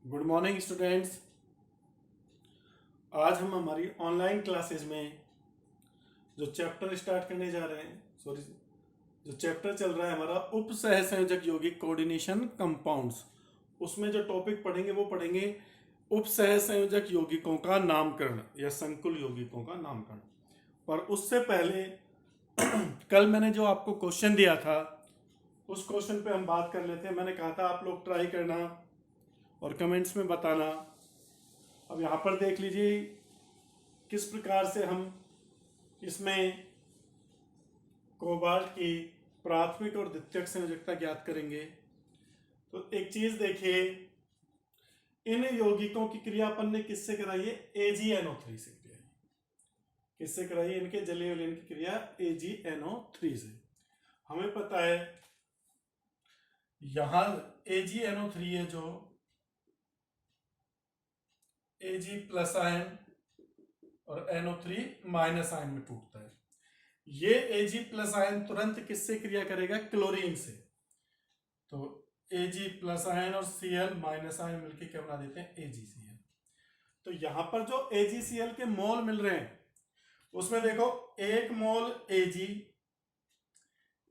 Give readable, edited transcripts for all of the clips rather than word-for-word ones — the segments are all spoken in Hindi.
Good morning students. आज हम हमारी ऑनलाइन क्लासेज में जो चैप्टर स्टार्ट करने जा रहे हैं, सॉरी, जो चैप्टर चल रहा है हमारा उप सहसंयोजक यौगिक कोऑर्डिनेशन कंपाउंड्स, उसमें जो टॉपिक पढ़ेंगे वो पढ़ेंगे उप सहसंयोजक यौगिकों का नामकरण या संकुल यौगिकों का नामकरण। पर उससे पहले कल मैंने जो आपको क्वेश्चन दिया था उस क्वेश्चन पे हम बात कर लेते हैं। मैंने कहा था आप लोग ट्राई करना और कमेंट्स में बताना। अब यहाँ पर देख लीजिए किस प्रकार से हम इसमें कोबाल्ट की प्राथमिक और द्वितीयक संयोजकता ज्ञात करेंगे। तो एक चीज देखिए, इन यौगिकों की क्रिया अपन ने किससे कराई है? AgNO3 से क्रिया। किससे कराई है? इनके जलीय विलयन की क्रिया AgNO3 से। हमें पता है यहां AgNO3 है जो Ag प्लस आयन और NO3 माइनस आयन में टूटता है। ये Ag प्लस आयन तुरंत किससे क्रिया करेगा? क्लोरीन से। तो Ag प्लस आयन और Cl माइनस आयन मिलकर क्या बना देते हैं? AgCl। तो यहां पर जो AgCl के मोल मिल रहे हैं उसमें देखो, एक मोल Ag,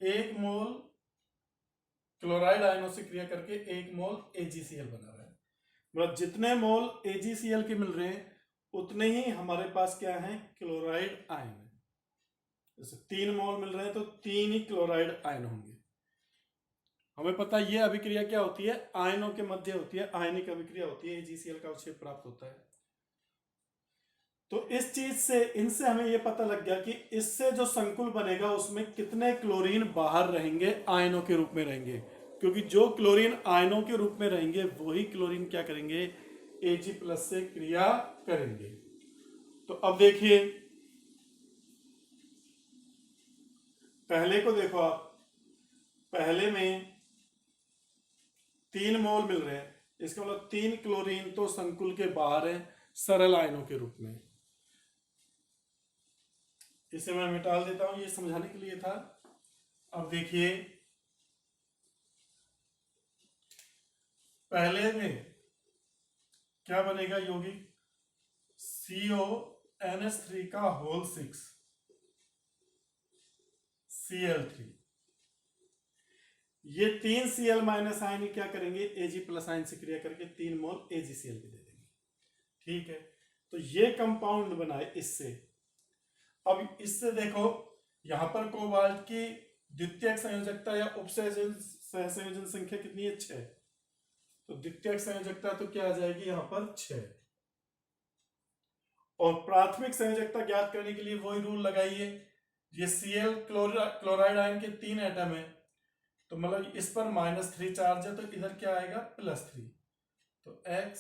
एक मोल क्लोराइड आयनों से क्रिया करके एक मोल AgCl बना रहा है। मतलब जितने मोल AgCl के मिल रहे हैं उतने ही हमारे पास क्या है? क्लोराइड आयन है। जैसे 3 मोल मिल रहे हैं तो 3 ही क्लोराइड आयन होंगे। हमें पता है ये अभिक्रिया क्या होती है? आयनों के मध्य होती है, आयनिक अभिक्रिया होती है, AgCl का अवक्षेप प्राप्त होता है। तो इस चीज से, इनसे हमें यह पता लग गया कि इससे जो संकुल बनेगा उसमें कितने क्लोरीन बाहर रहेंगे, आयनों के रूप में रहेंगे। क्योंकि जो क्लोरीन आयनों के रूप में रहेंगे वही क्लोरीन क्या करेंगे? Ag प्लस से क्रिया करेंगे। तो अब देखिए, पहले को देखो आप, पहले में 3 मोल मिल रहे हैं, इसका मतलब 3 क्लोरीन तो संकुल के बाहर है सरल आयनों के रूप में। इसे मैं मिटा देता हूं, ये समझाने के लिए था। अब देखिए, पहले में क्या बनेगा यौगिक? CONH3 का होल 6 Cl3। ये 3 Cl माइनस आयन क्या करेंगे? Ag प्लस आयन से क्रिया करके 3 मोल AgCl के दे देंगे। ठीक है, तो ये कंपाउंड बनाए इससे। अब इससे देखो, यहां पर कोबाल्ट की द्वितीयक संयोजकता या सहसंयोजन संख्या कितनी है? 6। तो द्वितीयक संयोजकता तो क्या आ जाएगी यहां पर? 6। और प्राथमिक संयोजकता ज्ञात करने के लिए वही रूल लगाइए। ये Cl क्लोराइड आयन के 3 एटम है, तो मतलब इस पर -3 चार्ज है, तो इधर क्या आएगा? +3। तो X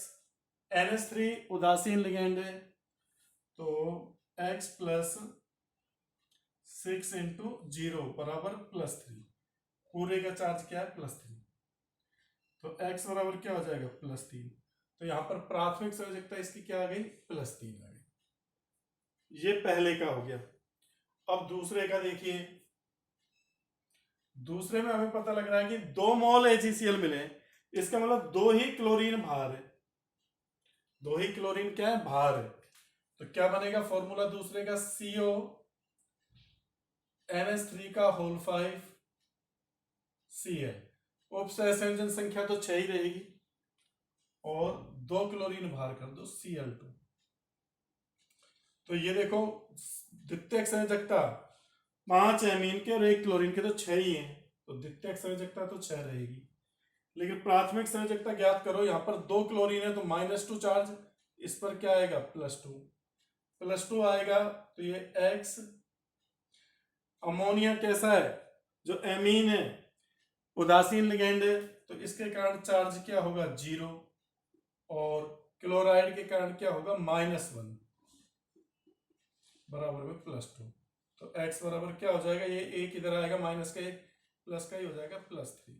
NH3 उदासीन लिगेंड है, तो X प्लस 6 इंटू 0 बराबर +3। पूरे का चार्ज क्या है? +3। तो X बराबर क्या हो जाएगा? +3। तो यहां पर प्राथमिक संयोजकता इसकी क्या आ गई? +3 आ गई। ये पहले का हो गया। अब दूसरे का देखिए, दूसरे में हमें पता लग रहा है कि 2 मोल AgCl मिले, इसका मतलब 2 ही क्लोरीन बाहर है। 2 ही क्लोरीन क्या है? बाहर है। तो क्या बनेगा फॉर्मूला दूसरे का? CONH3 का होल 5 Cl। उप सहसंयोजन संख्या तो 6 ही रहेगी और 2 क्लोरीन बाहर कर दो, Cl2। तो ये देखो, द्वितीयक संयोजकता 5 एमीन के और 1 क्लोरीन के, तो 6 ही है, तो द्वितीयक संयोजकता तो 6 रहेगी। लेकिन प्राथमिक संयोजकता ज्ञात करो, यहां पर 2 क्लोरीन है तो -2 चार्ज, इस पर क्या आएगा? +2 आएगा। तो ये X अमोनिया कैसा है? जो एमीन है, उदासीन लिगेंड है, तो इसके कारण चार्ज क्या होगा? 0। और क्लोराइड के कारण क्या होगा? -1 बराबर में +2। तो X बराबर क्या हो जाएगा? ये एक इधर आएगा, माइनस का एक, प्लस का ही हो जाएगा, +3।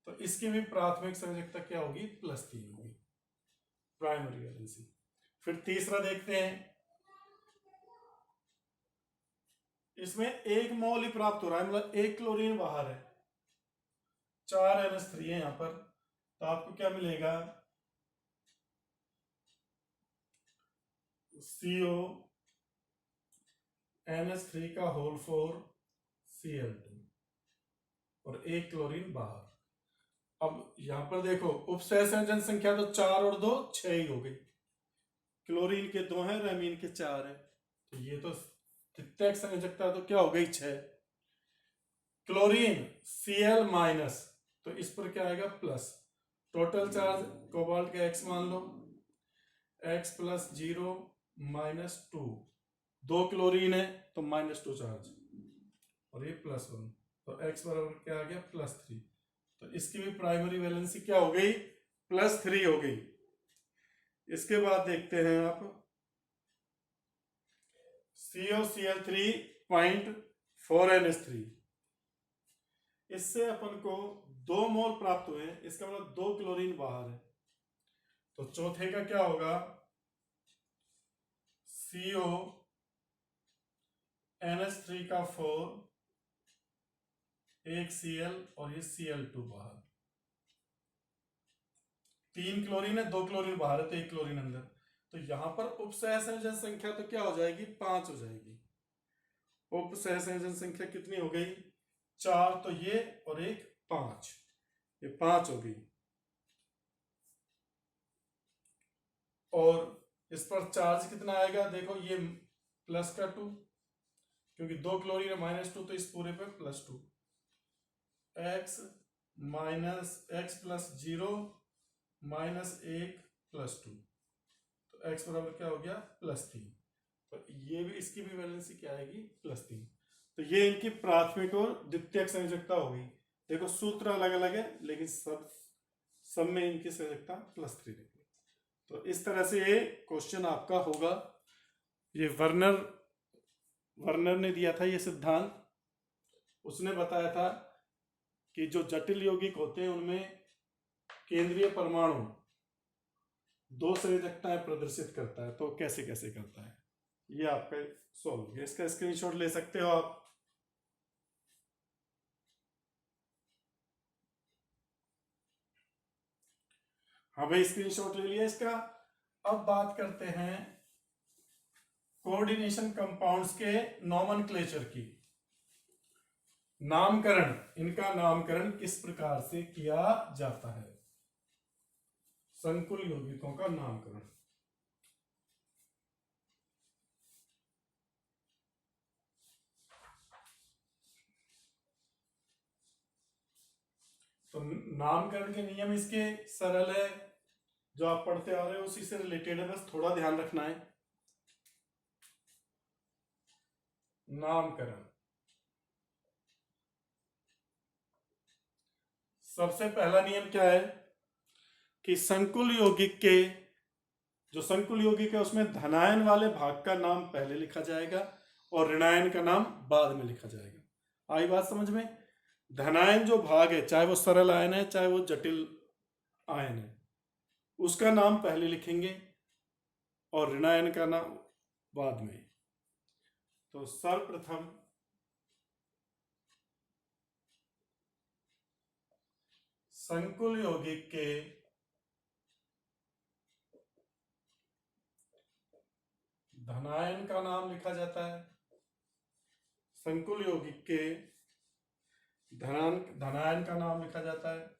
तो इसकी भी प्राथमिक संयोजकता क्या होगी? +3 होगी, प्राइमरी वैलेंसी। फिर तीसरा देखते हैं, इसमें 1 मोल ही प्राप्त हो रहा है, मतलब 1 क्लोरीन बाहर है, 4 NH3 है यहां पर। तो आपको क्या मिलेगा? CO NH3 का होल 4 Cl2 और एक क्लोरीन बाहर। अब यहां पर देखो उपसहसंयोजन संख्या तो 4 और 2 6 ही हो गई, क्लोरीन के 2 हैं, रेमीन के 4 हैं, तो ये तो तृतीयक संयोजकता तो क्या हो गई 6। क्लोरीन Cl माइनस, तो इस पर क्या आएगा प्लस। टोटल चार्ज कोबाल्ट का x मान लो, x प्लस 0 माइनस 2, 2 क्लोरीन है तो -2 चार्ज और ये +1, तो x बराबर क्या आ गया +3। तो इसकी भी प्राइमरी वैलेंसी क्या हो गई +3 हो गई। इसके बाद देखते हैं आप COCl3.4NH3, इससे अपन को 2 मोल प्राप्त हुए हैं, इसका मतलब 2 क्लोरीन बाहर है, तो चौथे का क्या होगा CONH3 का 4, एक Cl और ये Cl2 बाहर, 3 क्लोरीन है 2 क्लोरीन बाहर है तो 1 क्लोरीन अंदर, तो यहां पर उपसहसंयोजन संख्या तो क्या हो जाएगी 5 हो जाएगी। उपसहसंयोजन संख्या कितनी हो गई 4, तो ये और एक 5, ये 5 हो गई। और इस पर चार्ज कितना आएगा देखो, ये प्लस का 2, क्योंकि 2 क्लोरीन है -2, तो इस पूरे पे +2, x minus x plus 0 minus 1 + 2, तो x बराबर क्या हो गया +3, तो ये भी इसकी भी वैलेंसी क्या आएगी +3। तो ये इनकी प्राथमिक और द्वितीयक संयोजकता होगी। देखो सूत्र अलग अलग है लेकिन सब में इनकी संयोजकता +3 निकली। तो इस तरह से ये क्वेश्चन आपका होगा। ये वर्नर ने दिया था ये सिद्धांत, उसने बताया था कि जो जटिल यौगिक होते हैं उनमें केंद्रीय परमाणु 2 संयोजकताएं प्रदर्शित करता है, तो कैसे कैसे करता है ये आपका सॉल्व हो गया। इसका स्क्रीनशॉट ले सकते हो आप। हाँ भाई स्क्रीनशॉट ले लिया इसका। अब बात करते हैं कोऑर्डिनेशन कंपाउंड्स के नोमेनक्लेचर की। नामकरण, इनका नामकरण किस प्रकार से किया जाता है, संकुल यौगिकों का नामकरण। तो नामकरण के नियम इसके सरल है, जो आप पढ़ते आ रहे हो उसी से रिलेटेड है, बस थोड़ा ध्यान रखना है। नामकरण, सबसे पहला नियम क्या है कि संकुल यौगिक के, जो संकुल यौगिक है उसमें धनायन वाले भाग का नाम पहले लिखा जाएगा और ऋणायन का नाम बाद में लिखा जाएगा। आई बात समझ में। धनायन जो भाग है, चाहे वो सरल आयन है चाहे वो जटिल आयन है, उसका नाम पहले लिखेंगे और ऋणायन का नाम बाद में। तो सर्वप्रथम संकुल यौगिक के धनायन का नाम लिखा जाता है, संकुल यौगिक के धनायन का नाम लिखा जाता है,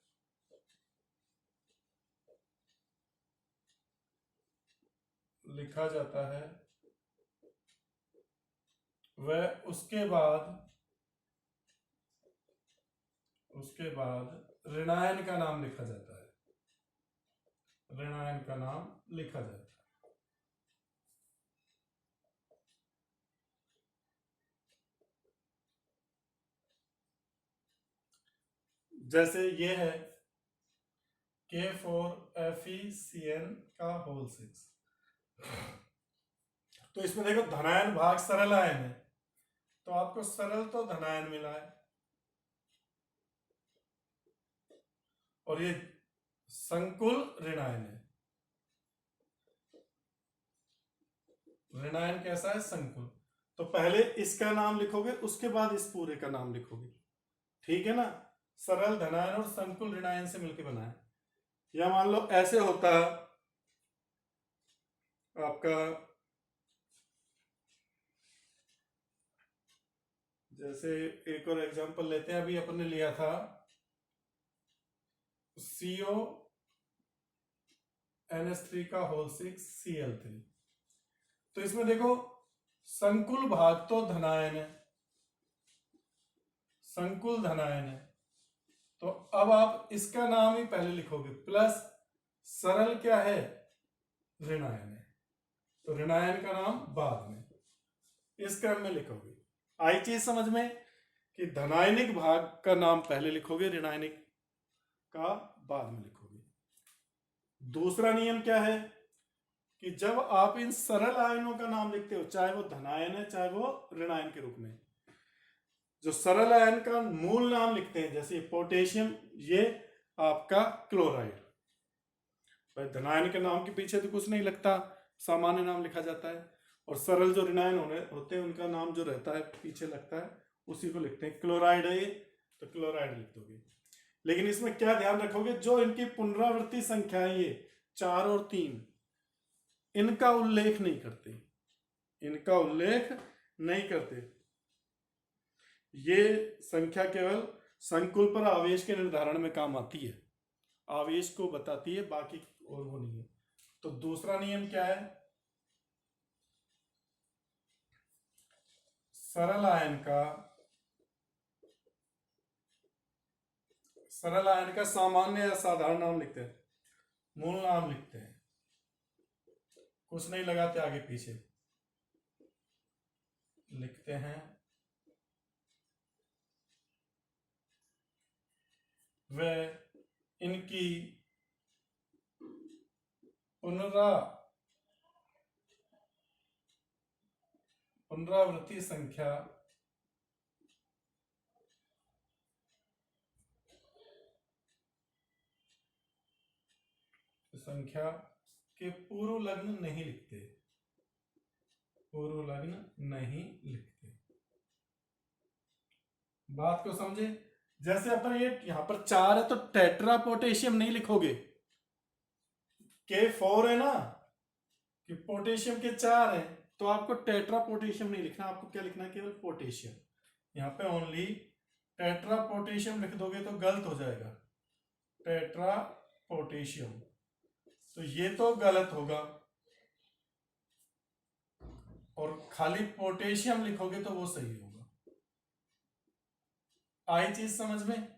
वह उसके बाद ऋणायन का नाम लिखा जाता है, ऋणायन का नाम लिखा जाता है। जैसे ये है K4FeCN का होल 6, तो इसमें देखो धनायन भाग सरल आयन है, तो आपको सरल तो धनायन मिला है, और ये संकुल ऋणायन है। ऋणायन कैसा है संकुल, तो पहले इसका नाम लिखोगे उसके बाद इस पूरे का नाम लिखोगे, ठीक है ना। सरल धनायन और संकुल ऋणायन से मिलकर बना है। या मान लो ऐसे होता आपका जैसे एक और एग्जांपल लेते हैं, अभी अपन ने लिया था CONH3 का होल 6 Cl3। तो इसमें देखो संकुल भाग तो धनायन है, संकुल धनायन है, तो अब आप इसका नाम ही पहले लिखोगे, प्लस सरल क्या है, ऋणायन है, तो ऋणायन का नाम बाद में इस क्रम में लिखोगे। आई चीज समझ में कि धनायनिक भाग का नाम पहले लिखोगे, ऋणायनिक का बाद में लिखोगे। दूसरा नियम क्या है कि जब आप इन सरल आयनों का नाम लिखते हो, चाहे वो धनायन है चाहे वो ऋणायन के रूप में, जो सरल आयन का मूल नाम लिखते हैं, जैसे पोटेशियम, ये आपका क्लोराइड, भाई धनायन के नाम के पीछे तो कुछ नहीं लगता, सामान्य नाम लिखा जाता है, और सरल जो ऋणायन होते हैं उनका नाम जो रहता है पीछे लगता है, उसी को लिखते हैं। क्लोराइड है ये, तो क्लोराइड लिख दोगे। लेकिन इसमें क्या ध्यान रखोगे, जो इनकी पुनरावृत्ति संख्या है ये 4 और 3, इनका उल्लेख नहीं करते, इनका उल्लेख नहीं करते। ये संख्या केवल संकुल पर आवेश के निर्धारण में काम आती है, आवेश को बताती है, बाकी और वो नहीं है। तो दूसरा नियम क्या है, सरल आयन का सामान्य या साधारण नाम लिखते हैं, मूल नाम लिखते हैं, कुछ नहीं लगाते आगे पीछे, लिखते हैं वे इनकी पुनरावृत्ति संख्या के पूर्व लग्न नहीं लिखते, पूर्व लग्न नहीं लिखते। बात को समझे, जैसे अपन ये यहां पर 4 है तो टेट्रा पोटेशियम नहीं लिखोगे, K4 है ना, कि पोटेशियम के 4 है, तो आपको टेट्रा पोटेशियम नहीं लिखना, आपको क्या लिखना है, केवल पोटेशियम। यहाँ पे ओनली टेट्रा पोटेशियम लिख दोगे तो गलत हो जाएगा, टेट्रा पोटेशियम, तो ये तो गलत होगा, और खाली पोटेशियम लिखोगे तो वो सही होगा। आई चीज समझ में।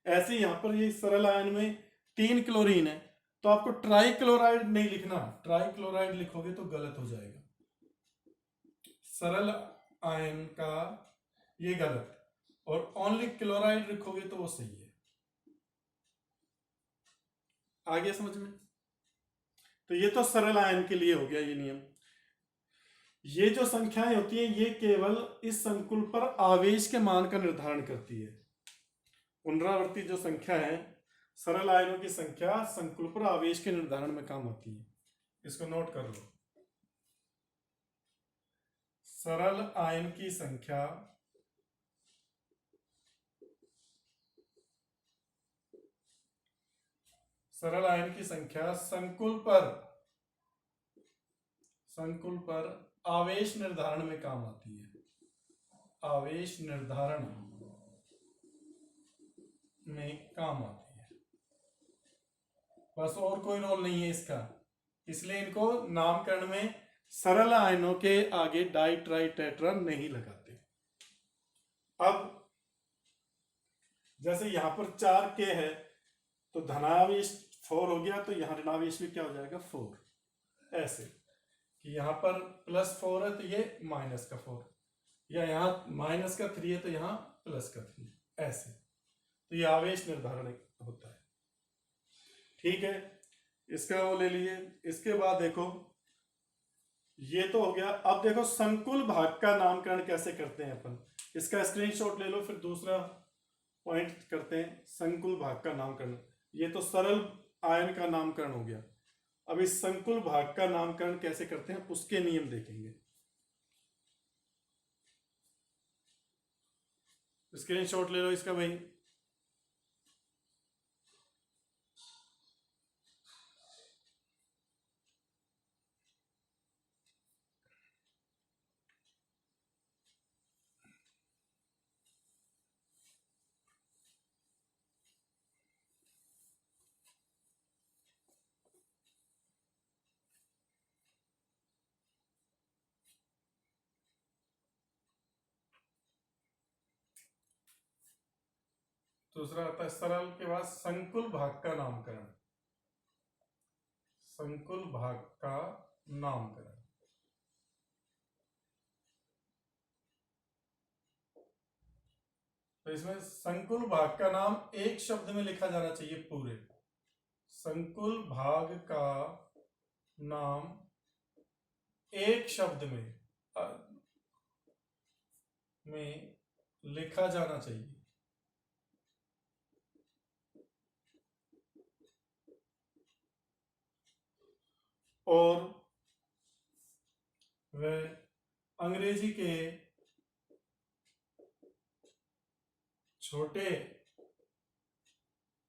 ऐसे यहां पर ये सरल आयन में 3 क्लोरीन है, तो आपको ट्राई क्लोराइड नहीं लिखना, ट्राई क्लोराइड लिखोगे तो गलत हो जाएगा, सरल आयन का ये गलत, और ओनली क्लोराइड लिखोगे तो वो सही है। आगे समझ में। तो ये तो सरल आयन के लिए हो गया ये नियम। ये जो संख्याएं होती है ये केवल इस संकुल पर आवेश के मान का निर्धारण करती है। पुनरावर्ती जो संख्या है, सरल आयनों की संख्या संकुल पर आवेश के निर्धारण में काम आती है, इसको नोट कर लो। सरल आयन की संख्या संकुल पर आवेश निर्धारण में काम आती है, आवेश निर्धारण में काम आती है, बस और कोई रोल नहीं है इसका, इसलिए इनको नामकरण में सरल आयनों के आगे डाई ट्राई टेट्रा नहीं लगाते। अब जैसे यहां पर 4 के है तो धनावेश 4 हो गया, तो यहां ऋणावेश भी क्या हो जाएगा, 4। ऐसे कि यहां पर +4 है तो ये -4, या यहां -3 है तो यहां +3, ऐसे। तो ये आवेश निर्धारण होता है, ठीक है। इसका वो ले लिए। इसके बाद देखो, ये तो हो गया। अब देखो संकुल भाग का नामकरण कैसे करते हैं अपन, इसका स्क्रीनशॉट ले लो, फिर दूसरा पॉइंट करते हैं संकुल भाग का नामकरण। ये तो सरल आयन का नामकरण हो गया, अब इस संकुल भाग का नामकरण कैसे करते हैं उसके नियम देखेंगे। स्क्रीनशॉट ले लो इसका भाई। दूसरा आता है सरल के बाद संकुल भाग का नामकरण। संकुल भाग का नामकरण। तो इसमें संकुल भाग का नाम एक शब्द में लिखा जाना चाहिए पूरे। संकुल भाग का नाम एक शब्द में लिखा जाना चाहिए। और वह अंग्रेजी के छोटे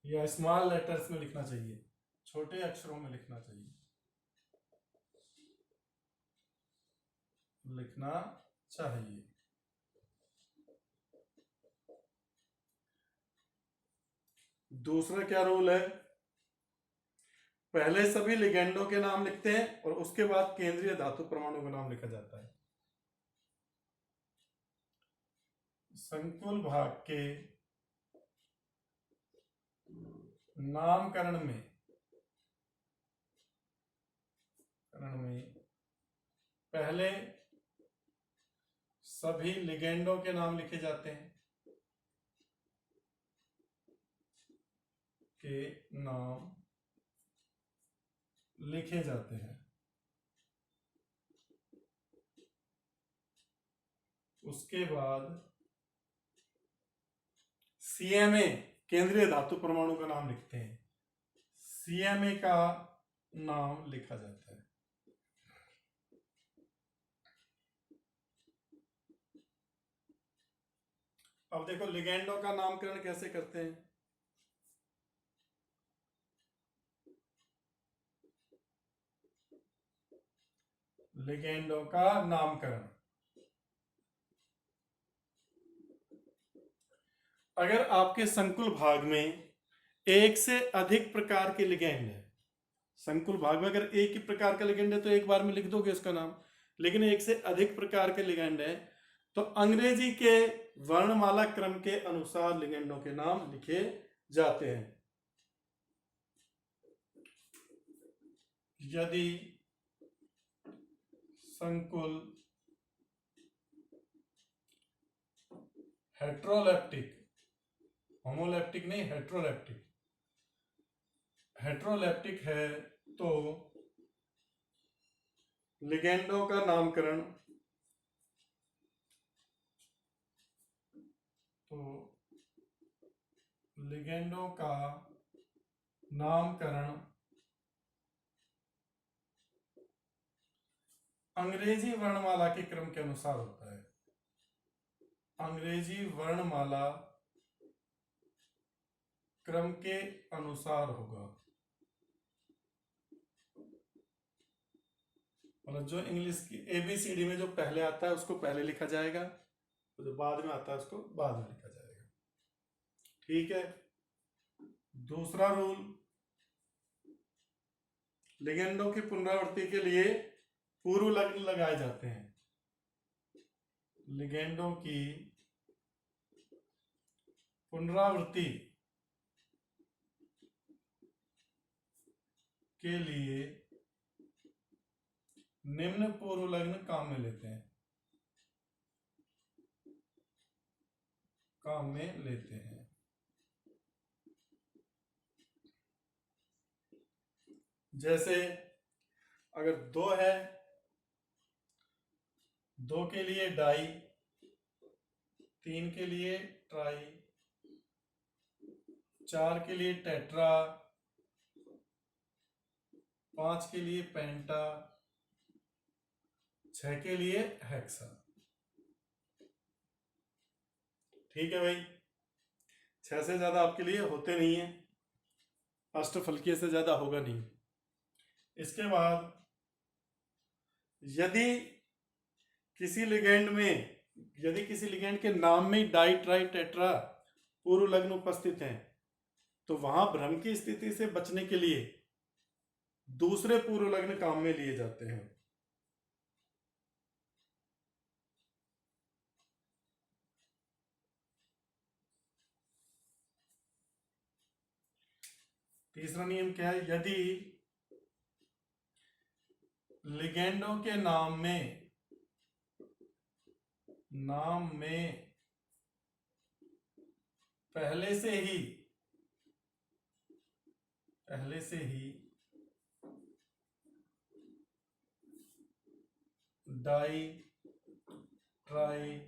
या स्मॉल लेटर्स में लिखना चाहिए, छोटे अक्षरों में लिखना चाहिए, लिखना चाहिए। दूसरा क्या रूल है, पहले सभी लिगेंडों के नाम लिखते हैं और उसके बाद केंद्रीय धातु परमाणु का नाम लिखा जाता है। संकुल भाग के नामकरण में पहले सभी लिगेंडों के नाम लिखे जाते हैं, के नाम लिखे जाते हैं। उसके बाद सीएमए केंद्रीय धातु परमाणु का नाम लिखते हैं, सीएमए का नाम लिखा जाता है। अब देखो लिगेंडों का नामकरण कैसे करते हैं। लिगेंडों का नामकरण, अगर आपके संकुल भाग में एक से अधिक प्रकार के लिगेंड है, संकुल भाग में अगर एक ही प्रकार का लिगेंड है तो एक बार में लिख दोगे उसका नाम, लेकिन एक से अधिक प्रकार के लिगेंड है तो अंग्रेजी के वर्णमाला क्रम के अनुसार लिगेंडों के नाम लिखे जाते हैं। यदि संकुल हेट्रोलेप्टिक, होमोलेप्टिक नहीं, हेट्रोलेप्टिक है तो लिगेंडों का नामकरण अंग्रेजी वर्णमाला के क्रम के अनुसार होता है। अंग्रेजी वर्णमाला क्रम के अनुसार होगा, मतलब जो इंग्लिश की ABCD में जो पहले आता है उसको पहले लिखा जाएगा, तो जो बाद में आता है उसको बाद में लिखा जाएगा। ठीक है। दूसरा रूल, लिगेंडों की पुनरावृत्ति के लिए पूर्व लग्न लगाए जाते हैं। लिगेंडों की पुनरावृत्ति के लिए निम्न पूर्व लग्न काम में लेते हैं, जैसे अगर 2 है, 2 के लिए डाई, 3 के लिए ट्राई, 4 के लिए टेट्रा, 5 के लिए पेंटा, 6 के लिए हेक्सा। ठीक है भाई, 6 से ज्यादा आपके लिए होते नहीं है, अष्टफलकीय से ज्यादा होगा नहीं। इसके बाद यदि किसी लिगेंड के नाम में डाई ट्राई टेट्रा पूर्व लग्न उपस्थित हैं तो वहां भ्रम की स्थिति से बचने के लिए दूसरे पूर्व लग्न काम में लिए जाते हैं। तीसरा नियम क्या है, यदि लिगेंडों के नाम में पहले से ही डाई ट्राई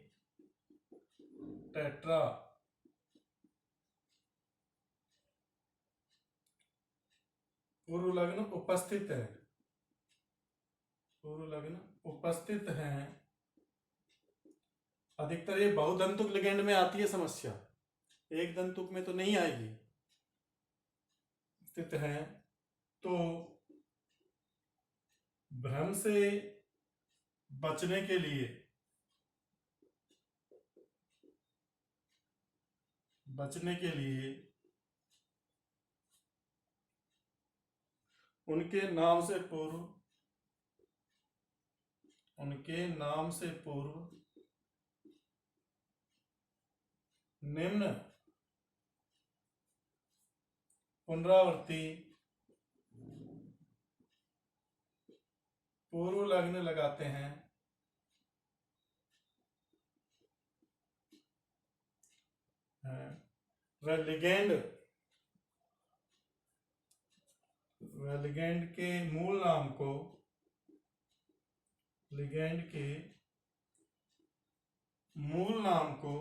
टेट्रा पूर्व लग्न उपस्थित हैं, अधिकतर ये बहुदंतुक लिगेंड में आती है समस्या, एक दंतुक में तो नहीं आएगी, स्थित हैं, तो भ्रम से बचने के लिए उनके नाम से पूर्व निम्न पुनरावृत्ति पूर्व लग्न लगाते हैं, वह लिगेंड के मूल नाम को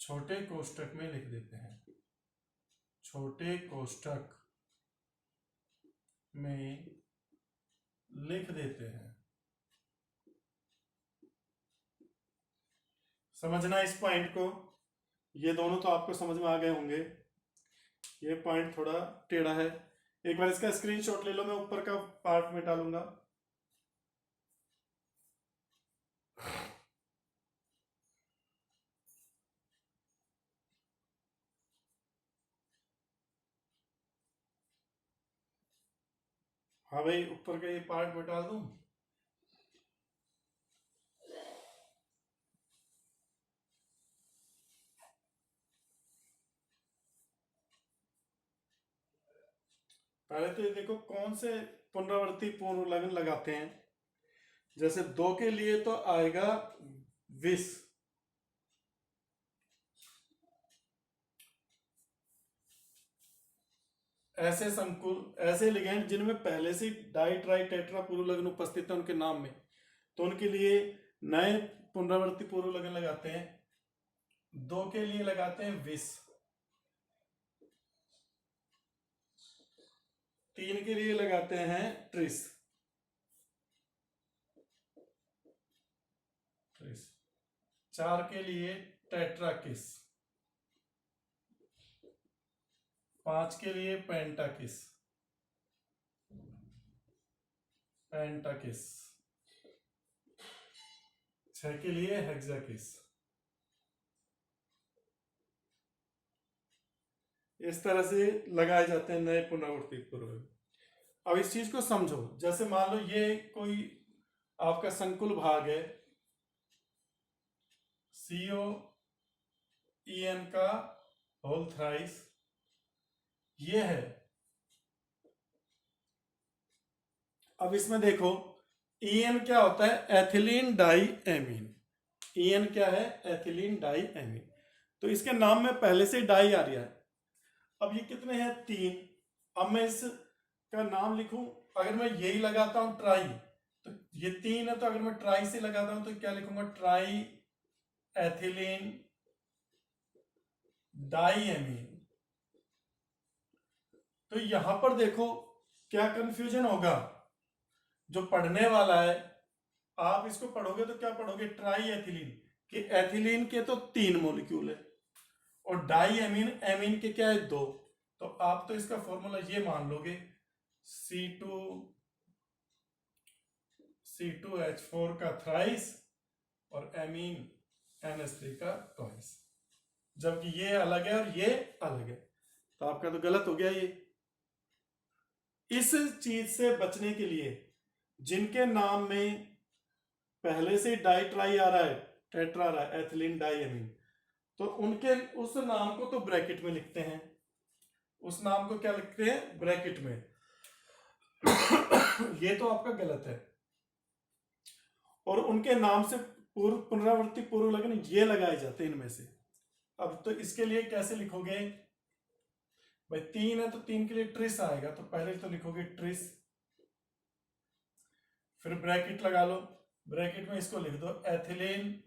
छोटे कोष्ठक में लिख देते हैं, छोटे कोष्ठक में लिख देते हैं। समझना इस पॉइंट को, ये दोनों तो आपको समझ में आ गए होंगे, ये पॉइंट थोड़ा टेढ़ा है, एक बार इसका स्क्रीनशॉट ले लो, मैं ऊपर का पार्ट में डालूंगा। हाँ भाई, ऊपर का ये पार्ट में डाल दूं। पहले तो ये देखो कौन से पुनरावृत्ति पूर्व लग्न लगाते हैं। जैसे 2 के लिए तो आएगा विष, ऐसे लिगेंड जिनमें पहले से डाई ट्राई टेट्रा पूर्व लग्न उपस्थित है उनके नाम में, तो उनके लिए नए पुनरावृत्ति पूर्व लग्न लगाते हैं। 2 के लिए लगाते हैं विष, 3 के लिए लगाते हैं ट्रिस, 4 के लिए टेट्राकिस, 5 के लिए पेंटाकिस, 6 के लिए हेक्साकिस। इस तरह से लगाए जाते हैं नए पुनरावृत्ति पूर्व। अब इस चीज को समझो, जैसे मान लो ये कोई आपका संकुल भाग है, COEN का होल थ्राइस, ये है। अब इसमें देखो EN क्या होता है, एथिलीन डाई एमीन। EN क्या है, एथिलीन डाई एमीन। तो इसके नाम में पहले से डाई आ रहा है। अब ये कितने हैं, 3। अब मैं इसका नाम लिखूं, अगर मैं यही लगाता हूं ट्राई, तो ये 3 है, तो अगर मैं ट्राई से लगाता हूं तो क्या लिखूंगा, ट्राई एथिलीन डाईएमीन। तो यहां पर देखो क्या कंफ्यूजन होगा, जो पढ़ने वाला है, आप इसको पढ़ोगे तो क्या पढ़ोगे, ट्राई एथिलीन, कि एथिलीन के तो 3 मॉलिक्यूल है और डाई एमीन, एमीन के क्या है 2, तो आप तो इसका फॉर्मूला ये मान लोगे C2H4 का थ्राइस और एमीन NH3 का ट्वाइस, जबकि ये अलग है और ये अलग है, तो आपका तो गलत हो गया ये। इस चीज से बचने के लिए जिनके नाम में पहले से डाई ट्राई आ रहा है, टेट्रा आ रहा है, एथिलीन डाईएमीन, तो उनके उस नाम को तो ब्रैकेट में लिखते हैं, उस नाम को क्या लिखते हैं, ब्रैकेट में। ये तो आपका गलत है। और उनके नाम से पूर्व पुनरावृत्ति पूर्व लगन ये लगाए जाते हैं इनमें से। अब तो इसके लिए कैसे लिखोगे भाई, 3 है तो 3 के लिए ट्रिस आएगा, तो पहले तो लिखोगे ट्रिस, फिर ब्रैकेट लगा लो, ब्रैकेट में इसको लिख दो एथिलीन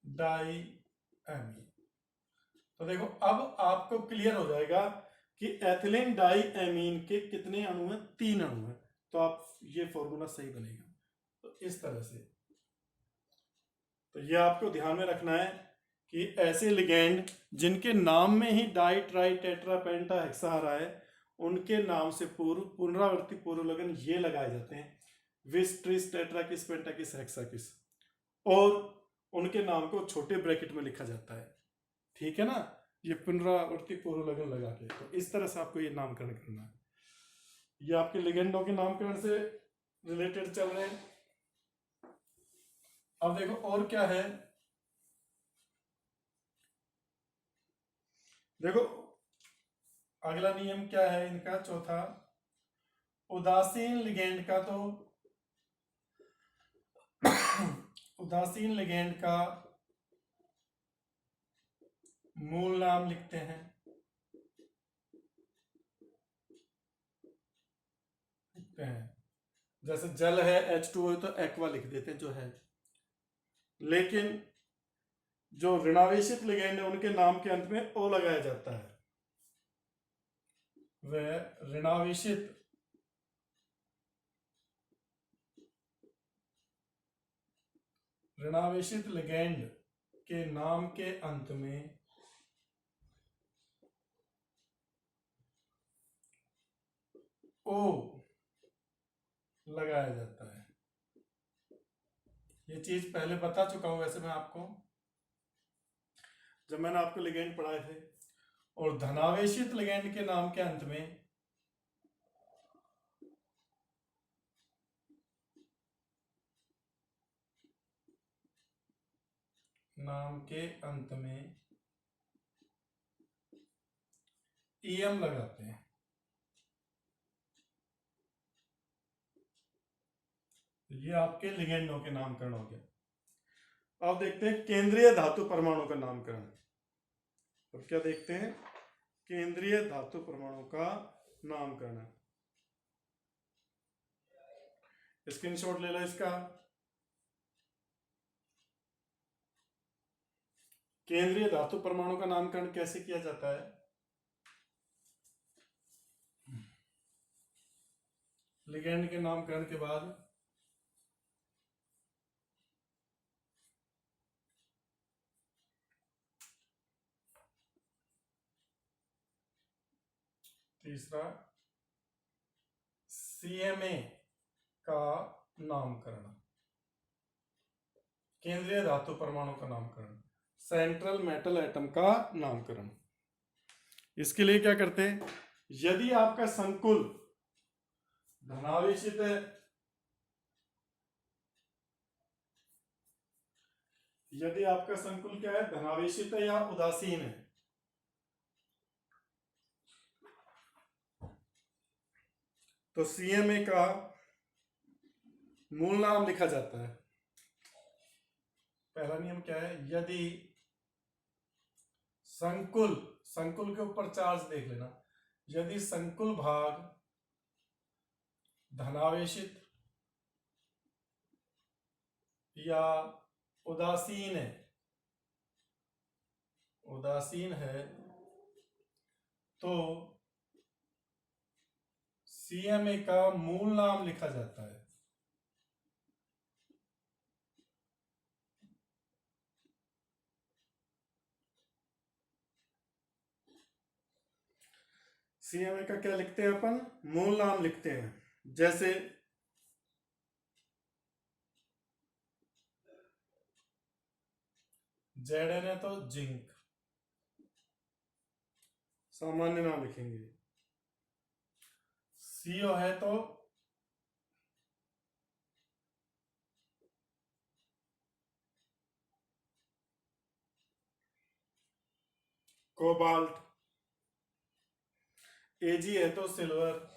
डाई एमीन। तो देखो अब आपको क्लियर हो जाएगा कि एथिलीन डाई एमीन के कितने अणु हैं, 3 अणु हैं। तो आप ये फॉर्मूला सही बनेगा। तो इस तरह से, तो ये आपको ध्यान में रखना है कि ऐसे लिगेंड जिनके नाम में ही di tri tetra penta hexa आ रहा है, उनके नाम से पूर्व पुनरावृत्ति पूर्व लगन ये लगाए जाते हैं, विस ट्रिस टेट्राकिस पेंटाकिस हेक्साकिस, और उनके नाम को छोटे ब्रैकेट में लिखा जाता है। ठीक है ना, ये पुनरावृत्ति पूर्व लगन लगा के। तो इस तरह से आपको ये नामकरण करना है। ये आपके लिगेंडों के नामकरण से रिलेटेड चल रहे हैं। अब देखो और क्या है, देखो अगला नियम क्या है इनका, चौथा, उदासीन लिगेंड का तो उदासीन लिगेंड का मूल नाम लिखते हैं, जैसे जल है H2O तो एक्वा लिख देते हैं जो है। लेकिन जो ऋणावेशित लिगेंड है उनके नाम के अंत में ओ लगाया जाता है। वह ऋणावेशित लिगेंड के नाम के अंत में ओ लगाया जाता है। ये चीज पहले बता चुका हूं वैसे मैं आपको, जब मैंने आपको लिगेंड पढ़ाए थे। और धनावेशित लिगेंड के नाम के अंत में ईएम लगाते हैं। ये आपके लिगेंडों के नामकरण हो गया। अब देखते हैं केंद्रीय धातु परमाणु का नामकरण। अब क्या देखते हैं, केंद्रीय धातु परमाणु का नामकरण। स्क्रीनशॉट ले लो इसका। केंद्रीय धातु परमाणु का नामकरण कैसे किया जाता है, लिगेंड के नामकरण के बाद तीसरा सीएमए का नामकरण, केंद्रीय धातु परमाणु का नामकरण, सेंट्रल मेटल एटम का नामकरण। इसके लिए क्या करते हैं, यदि आपका संकुल धनावेशित है, यदि आपका संकुल क्या है, धनावेशित है या उदासीन है, तो सीएमए का मूल नाम लिखा जाता है। पहला नियम क्या है, यदि संकुल के ऊपर चार्ज देख लेना, यदि संकुल भाग धनावेशित या उदासीन है तो सीएमए का मूल नाम लिखा जाता है। सीएमए का क्या लिखते हैं अपन, मूल नाम लिखते हैं। जैसे Zn है तो जिंक, सामान्य नाम लिखेंगे। CO है तो कोबाल्ट, एजी है तो सिल्वर,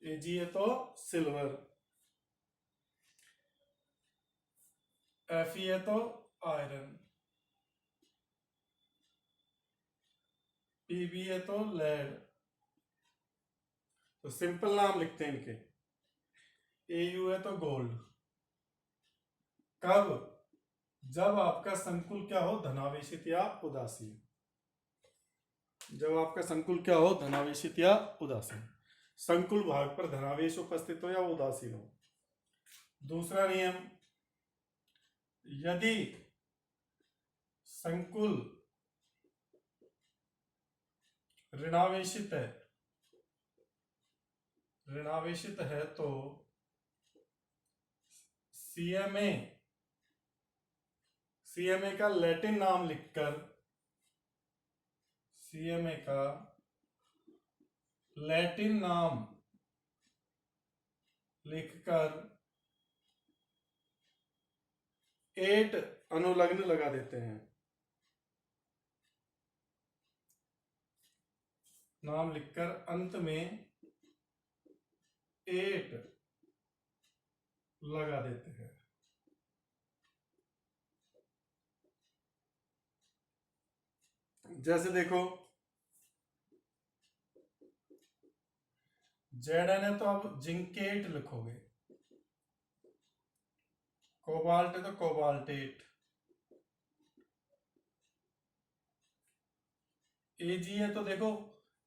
एजी है तो सिल्वर, एफई है तो आयरन, पीबी है तो लेड। तो सिंपल नाम लिखते हैं इनके। एयू है तो गोल्ड। कब? जब आपका संकुल क्या हो, धनावेशित या उदासीन। जब आपका संकुल क्या हो, धनावेशित या उदासीन। संकुल भाग पर धनावेश उपस्थित हो या उदासीन हो। दूसरा नियम, यदि संकुल ऋणावेशित है, ऋणावेशित है तो सीएमए, सीएमए का लैटिन नाम लिखकर, सीएमए का लैटिन नाम लिखकर 8 अनुलग्न लगा देते हैं। नाम लिखकर अंत में 8 लगा देते हैं। जैसे देखो, Zn है तो अब जिंकेट लिखोगे, कोबाल्ट है तो कोबाल्टेट, एजी है तो देखो,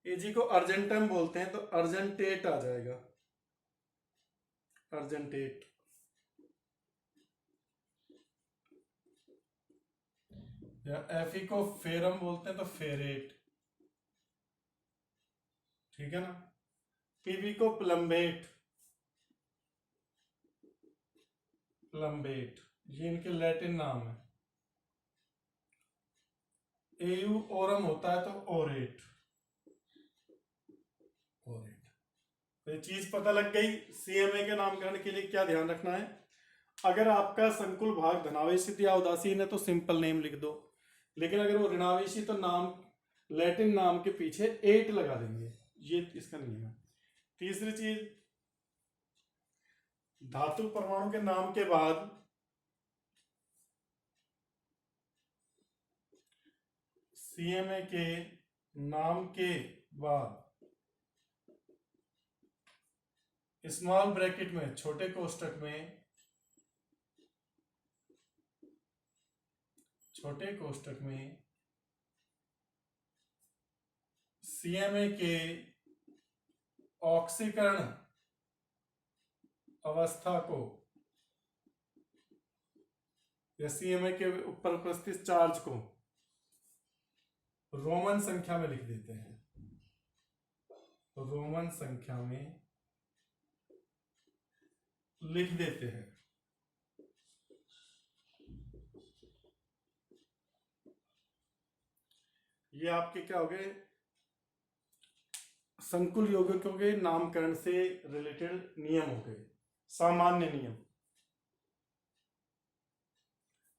एजी को अर्जेंटम बोलते हैं तो अर्जेंटेट आ जाएगा, अर्जेंटेट। या एफई को फेरम बोलते हैं तो फेरेट, ठीक है ना। पीबी को प्लम्बेट, प्लम्बेट, ये इनके लैटिन नाम है। एयू ओरम होता है तो ओरेट, ओरेट। तो ये चीज पता लग गई। सीएमए के नामकरण के लिए क्या ध्यान रखना है, अगर आपका संकुल भाग धनावेशित या उदासीन है तो सिंपल नेम लिख दो, लेकिन अगर वो ऋणावेशी तो नाम, लैटिन नाम के पीछे 8 लगा देंगे, ये इसका नियम है। तीसरी चीज, धातु परमाणु के नाम के बाद सीएमए के नाम के बाद स्मॉल ब्रैकेट में, छोटे कोष्टक में, छोटे कोष्टक में सीएमए के ऑक्सीकरण अवस्था को या सीएमए के ऊपर उपस्थित चार्ज को रोमन संख्या में लिख देते हैं, रोमन संख्या में लिख देते हैं। ये आपके क्या हो गए, संकुल यौगिकों के नामकरण से रिलेटेड नियम हो गए, सामान्य नियम।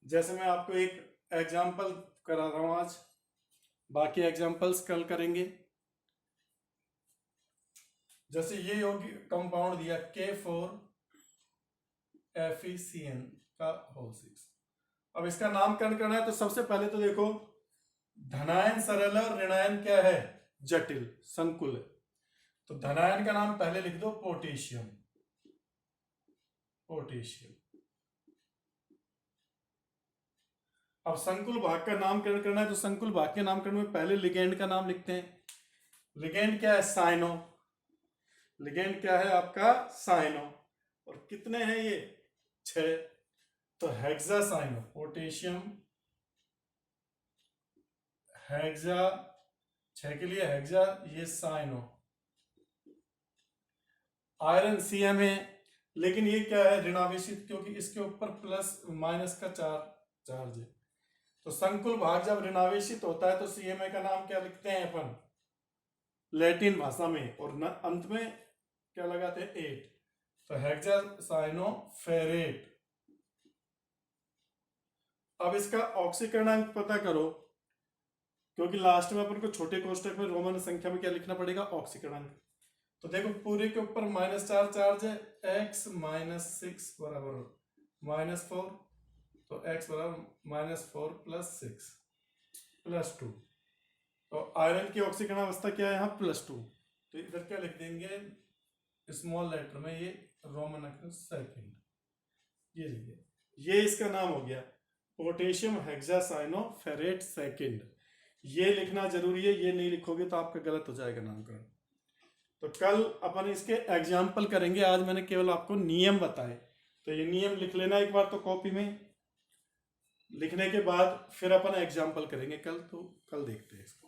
जैसे मैं आपको एक एग्जाम्पल करा रहा हूं आज, बाकी एग्जाम्पल्स कल करेंगे। जैसे ये यौगिक कंपाउंड दिया K4FeCN का होल 6। अब इसका नामकरण करना है तो सबसे पहले तो देखो, धनायन सरल है और ऋणायन क्या है, जटिल, संकुल है। तो धनायन का नाम पहले लिख दो पोटेशियम, पोटेशियम। अब संकुल भाग का नामकरण करना है तो संकुल भाग के नामकरण में पहले लिगेंड का नाम लिखते हैं। लिगेंड क्या है, साइनो। लिगेंड क्या है आपका, साइनो। और कितने हैं ये, 6। तो हेक्सासाइनो, पोटेशियम हेक्सा, 6 के लिए हेक्सा, ये साइनो। आयरन सीएमए, लेकिन ये क्या है, ऋणावेशित, क्योंकि इसके ऊपर प्लस माइनस का चार्ज है। तो संकुल भाग जब ऋणावेशित होता है तो सीएमए का नाम क्या लिखते हैं अपन, लैटिन भाषा में, और अंत में क्या लगाते हैं, 8। तो हेक्सासाइनोफेरेट, अब इसका ऑक्सीकरणांक पता करो, क्योंकि लास्ट में अपन को छोटे कोष्टक में रोमन संख्या में क्या लिखना पड़ेगा, ऑक्सीकरणांक। तो देखो पूरे के ऊपर -4 चार्ज है, x -6 बराबर -4, तो x बराबर -4 + 6 + 2। तो आयरन की ऑक्सीकरण अवस्था क्या है यहाँ, +2। तो इधर क्या लिख देंगे स्मॉल लेटर में, ये रोमन अक्षर सेकंड, ये लिखिए, ये इसका नाम हो गया पोटेशियम हेक्सासाइनोफेरेट सेकंड। ये लिखना जरूरी है, ये नहीं लिखोगे तो आपका गलत हो जाएगा नामकरण। तो कल अपन इसके एग्जाम्पल करेंगे, आज मैंने केवल आपको नियम बताए। तो ये नियम लिख लेना एक बार तो कॉपी में, लिखने के बाद फिर अपन एग्जाम्पल करेंगे कल। तो कल देखते हैं इसको।